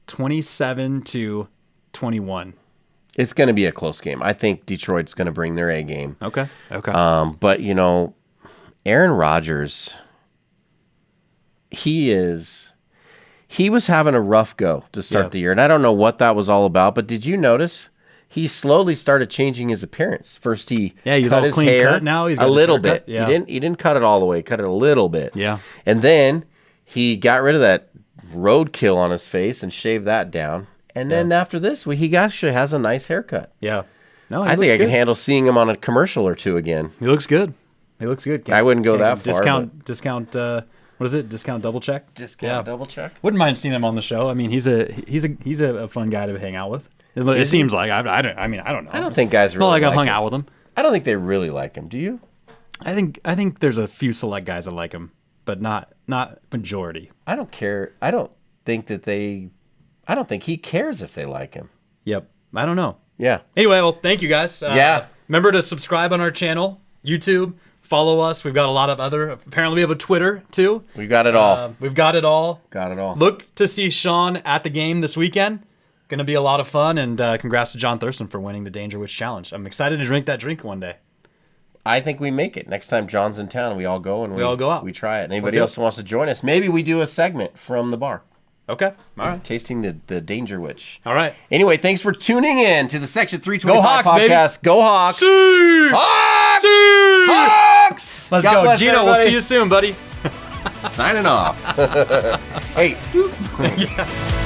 S2: 27-21.
S1: It's going to be a close game. I think Detroit's going to bring their A game.
S2: Okay.
S1: But Aaron Rodgers, he was having a rough go to start the year, and I don't know what that was all about, but did you notice he slowly started changing his appearance? First he
S2: he's
S1: cut
S2: all
S1: his
S2: clean
S1: hair
S2: cut now. He's got
S1: a little
S2: haircut.
S1: bit.
S2: Yeah.
S1: He didn't cut it all the way, cut it a little bit.
S2: Yeah.
S1: And then he got rid of that roadkill on his face and shaved that down. And then after this, he actually has a nice haircut.
S2: Yeah. No,
S1: I think I can handle seeing him on a commercial or two again.
S2: He looks good.
S1: I wouldn't go that far.
S2: Discount. What is it? Discount double check.
S1: Double check.
S2: Wouldn't mind seeing him on the show. I mean, he's a fun guy to hang out with. It seems like I don't know.
S1: I don't think guys really
S2: not like I've
S1: like
S2: hung
S1: him.
S2: out with him.
S1: I don't think they really like him. Do you?
S2: I think there's a few select guys that like him, but not majority.
S1: I don't care. I don't think he cares if they like him.
S2: Yep. I don't know.
S1: Yeah.
S2: Anyway, well, thank you guys.
S1: Yeah.
S2: Remember to subscribe on our channel, YouTube. Follow us. We've got a lot of other. Apparently, we have a Twitter too.
S1: We got it all.
S2: We've got it all.
S1: Got it all.
S2: Look to see Sean at the game this weekend. Going to be a lot of fun. And congrats to John Thurston for winning the Danger Witch Challenge. I'm excited to drink that drink one day.
S1: I think we make it. Next time John's in town, we all go and we
S2: all go out.
S1: We try it. And anybody
S2: do it.
S1: else who wants to join us, maybe we do a segment from the bar.
S2: Okay. All right.
S1: Tasting the Danger Witch.
S2: All right.
S1: Anyway, thanks for tuning in to the Section 325
S2: Go Hawks,
S1: podcast.
S2: baby.
S1: Go Hawks.
S2: See!
S1: Hawks!
S2: See!
S1: Hawks!
S2: Let's
S1: God
S2: go.
S1: bless
S2: Gino,
S1: everybody.
S2: we'll see you soon, buddy.
S1: Signing off. Hey.
S2: Yeah.